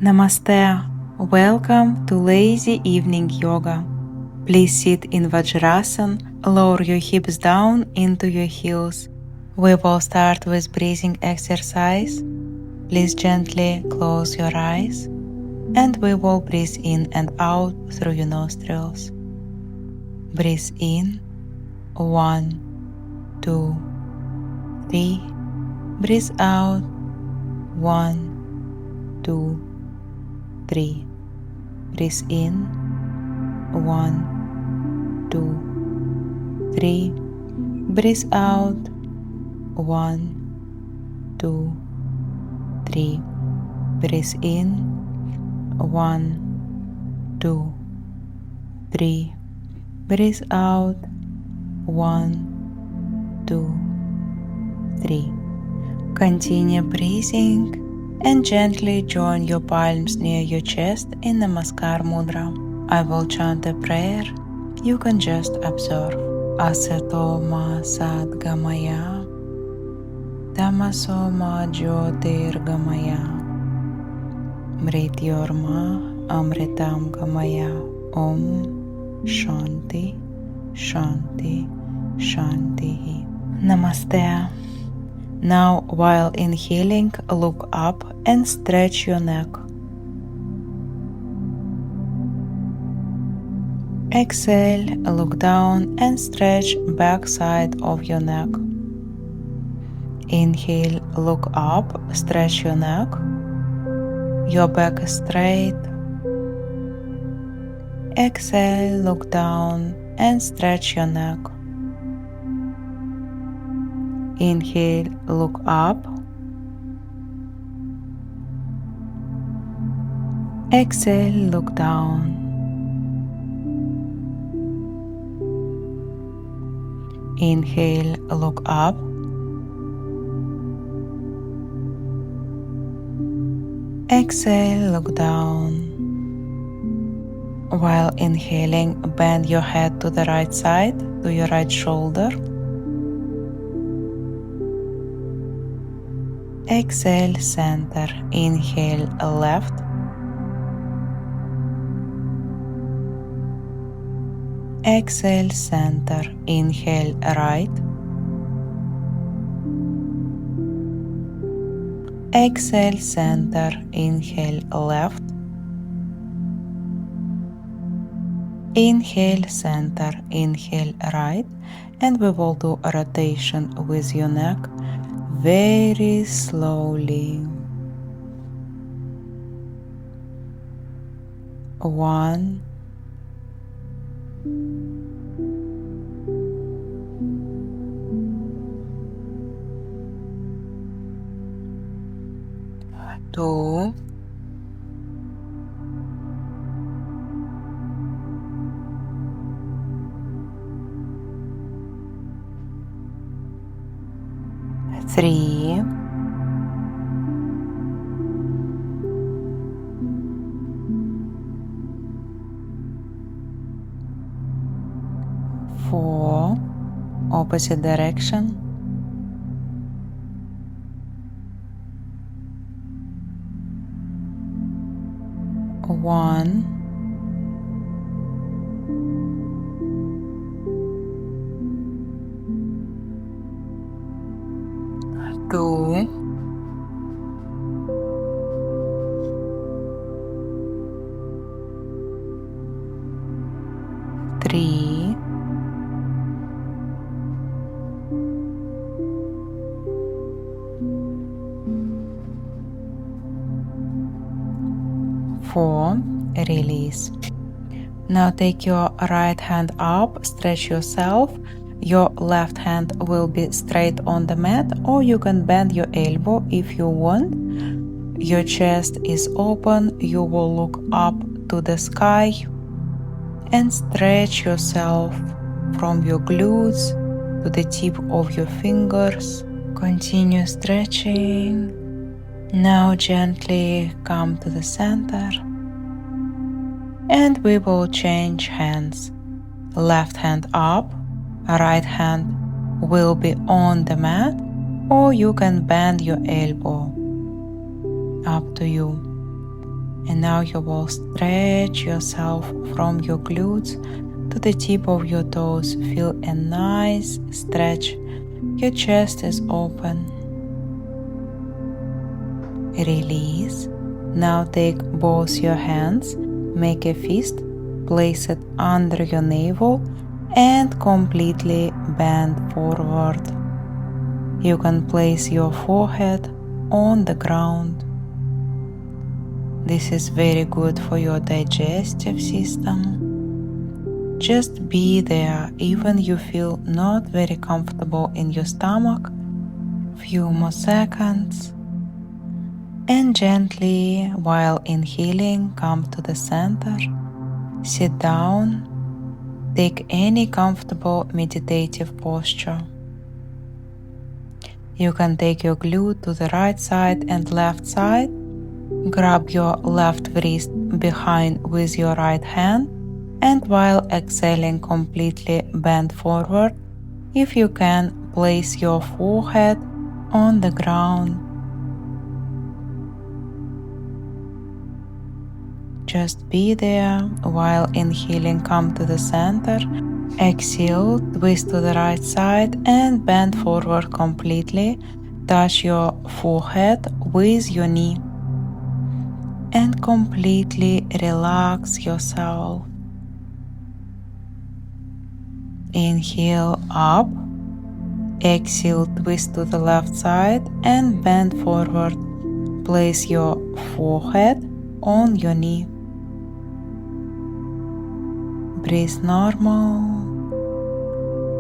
Namaste. Welcome to Lazy Evening Yoga. Please sit in Vajrasana, lower your hips down into your heels. We will start with breathing exercise. Please gently close your eyes and we will breathe in and out through your nostrils. Breathe in, 1, 2, 3. Breathe out, 1, 2, 3. Breathe in, 1, 2, 3. Breathe out, 1, 2, 3. Breathe in, 1, 2, 3. Breathe out, 1, 2, 3. Continue breathing and gently join your palms near your chest in Namaskar Mudra. I will chant a prayer. You can just observe. Asato ma sadgamaya, tamaso ma jyotirgamaya, mrityorma amritam gamaya. Om Shanti, Shanti, Shanti. Namaste. Now, while inhaling, look up and stretch your neck. Exhale, look down and stretch back side of your neck. Inhale, look up, stretch your neck. Your back is straight. Exhale, look down and stretch your neck. Inhale, look up. Exhale, look down. Inhale, look up. Exhale, look down. While inhaling, bend your head to the right side, to your right shoulder. Exhale, center. Inhale, left. Exhale, center. Inhale, right. Exhale, center. Inhale, left. Inhale, center. Inhale, right. And we will do a rotation with your neck very slowly. 1, 2, 3, 4, opposite direction. 1, 2, 3, 4. Release. Now take your right hand up, stretch yourself. Your left hand will be straight on the mat, or you can bend your elbow if you want. Your chest is open. You will look up to the sky and stretch yourself from your glutes to the tip of your fingers. Continue stretching. Now gently come to the center. And we will change hands. Left hand up, right hand will be on the mat, or you can bend your elbow. Up to you. And now you will stretch yourself from your glutes to the tip of your toes. Feel a nice stretch. Your chest is open. Release. Now take both your hands, make a fist, place it under your navel and completely bend forward. You can place your forehead on the ground. This is very good for your digestive system. Just be there even you feel not very comfortable in your stomach. Few more seconds. And gently, while inhaling, come to the center. Sit down. Take any comfortable meditative posture. You can take your glute to the right side and left side. Grab your left wrist behind with your right hand, and while exhaling, completely bend forward. If you can, place your forehead on the ground. Just be there. While inhaling, come to the center. Exhale, twist to the right side and bend forward completely. Touch your forehead with your knee and completely relax yourself. Inhale up. Exhale, twist to the left side and bend forward. Place your forehead on your knee. Breathe normal.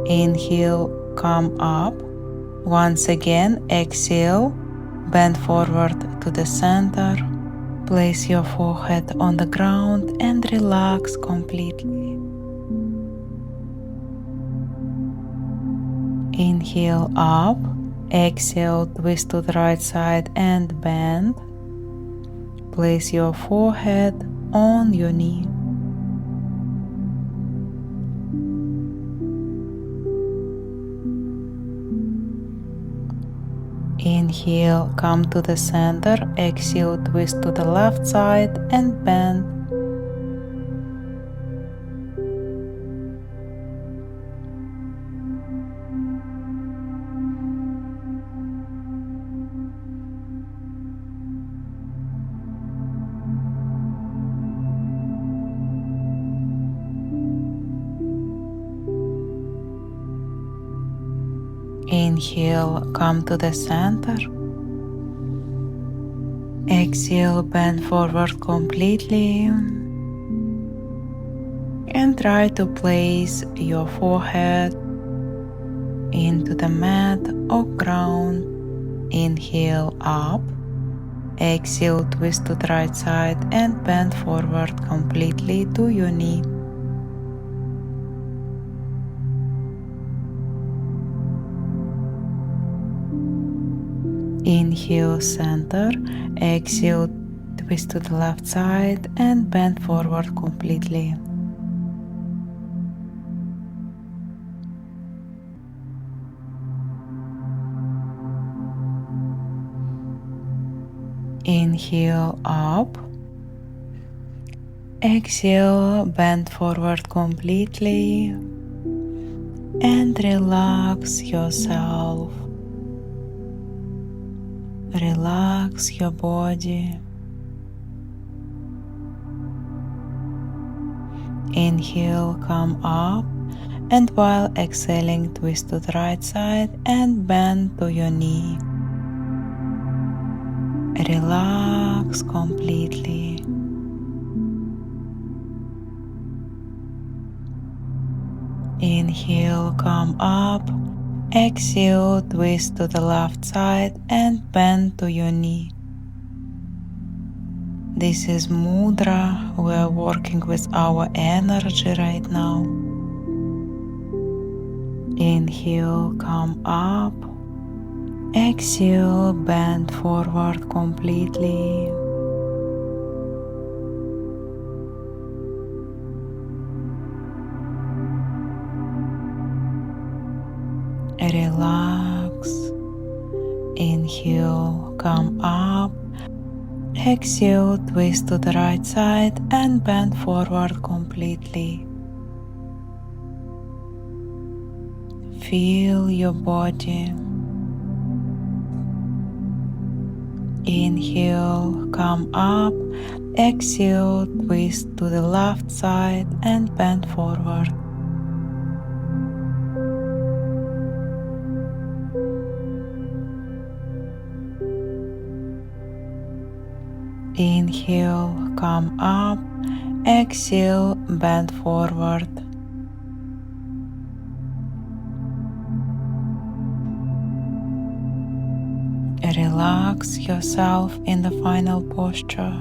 Inhale, come up. Once again, exhale, bend forward to the center. Place your forehead on the ground and relax completely. Inhale up. Exhale, twist to the right side and bend. Place your forehead on your knee. Inhale, come to the center. Exhale, twist to the left side and bend. Inhale, come to the center. Exhale, bend forward completely. And try to place your forehead into the mat or ground. Inhale up. Exhale, twist to the right side and bend forward completely to your knee. Inhale, center. Exhale, twist to the left side and bend forward completely. Inhale up. Exhale, bend forward completely and relax yourself. Relax your body. Inhale, come up, and while exhaling, twist to the right side and bend to your knee. Relax completely. Inhale, come up. Exhale, twist to the left side and bend to your knee. This is mudra. We are working with our energy right now. Inhale, come up. Exhale, bend forward completely. Relax. Inhale, come up. Exhale, twist to the right side and bend forward completely. Feel your body. Inhale, come up. Exhale, twist to the left side and bend forward. Inhale, come up. Exhale, bend forward. Relax yourself in the final posture.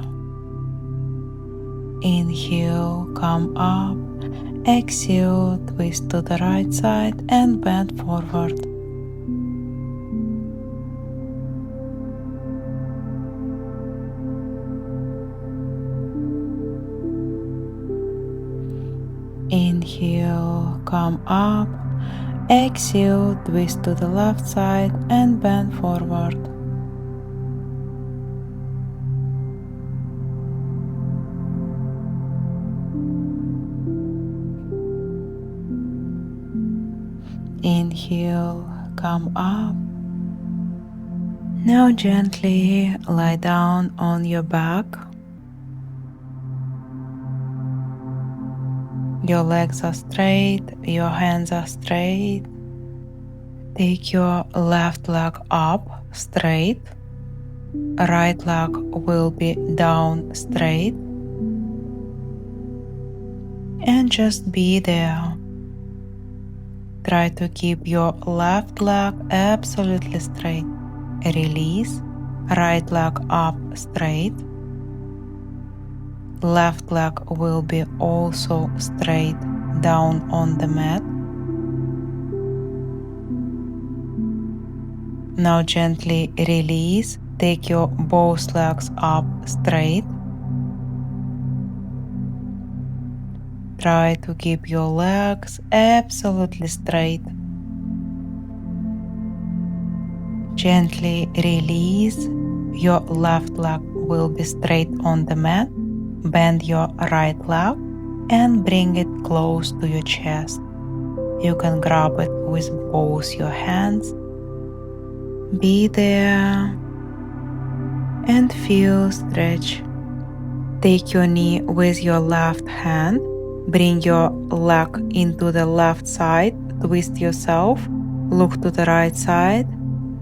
Inhale, come up. Exhale, twist to the right side and bend forward. Inhale, come up. Exhale, twist to the left side and bend forward. Inhale, come up. Now gently lie down on your back. Your legs are straight, your hands are straight. Take your left leg up straight. Right leg will be down straight. And just be there. Try to keep your left leg absolutely straight. Release. Right leg up straight. Left leg will be also straight down on the mat. Now gently release. Take your both legs up straight. Try to keep your legs absolutely straight. Gently release. Your left leg will be straight on the mat. Bend your right leg and bring it close to your chest. You can grab it with both your hands. Be there and feel stretch. Take your knee with your left hand. Bring your leg into the left side. Twist yourself. Look to the right side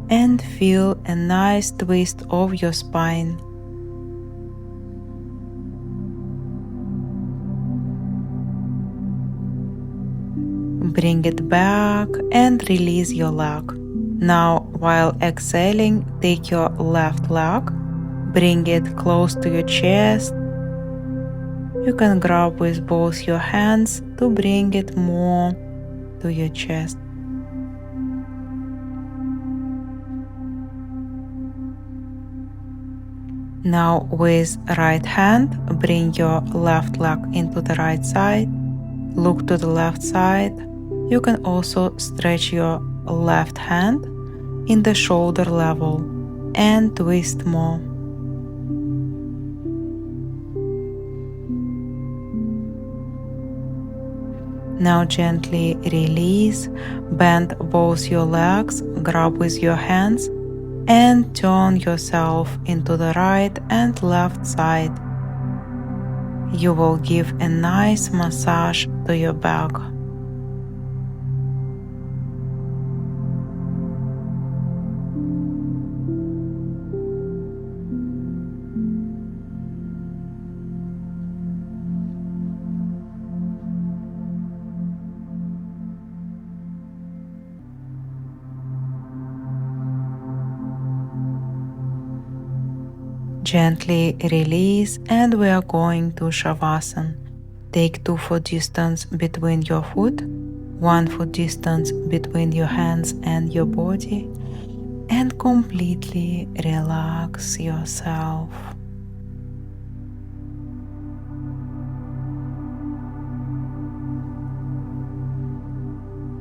and feel a nice twist of your spine. Bring it back and release your leg. Now, while exhaling, take your left leg, bring it close to your chest. You can grab with both your hands to bring it more to your chest. Now, with right hand, bring your left leg into the right side. Look to the left side. You can also stretch your left hand in the shoulder level and twist more. Now gently release, bend both your legs, grab with your hands and turn yourself into the right and left side. You will give a nice massage to your back. Gently release and we are going to Shavasana. Take 2 foot distance between your foot, 1 foot distance between your hands and your body, and completely relax yourself.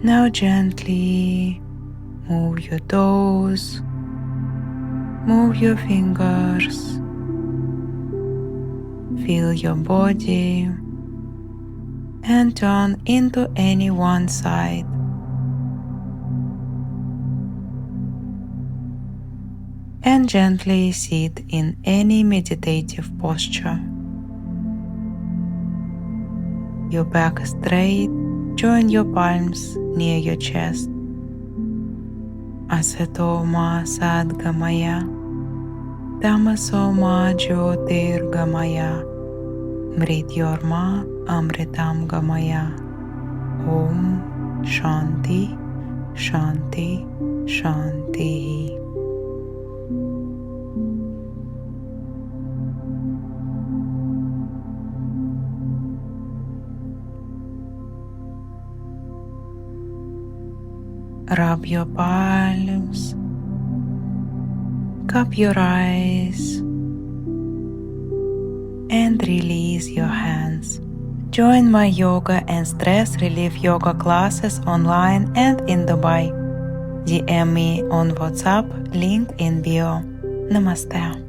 Now gently move your toes, move your fingers, Feel your body and turn into any one side. And gently sit in any meditative posture. Your back straight, join your palms near your chest. Asato ma sadgamaya, tamaso ma jyotirgamaya, mrityorma amritam gamaya. Om Shanti Shanti Shanti. Rub your palms, cup your eyes, and release your hands. Join my yoga and stress relief yoga classes online and in Dubai. DM me on WhatsApp, link in bio. Namaste.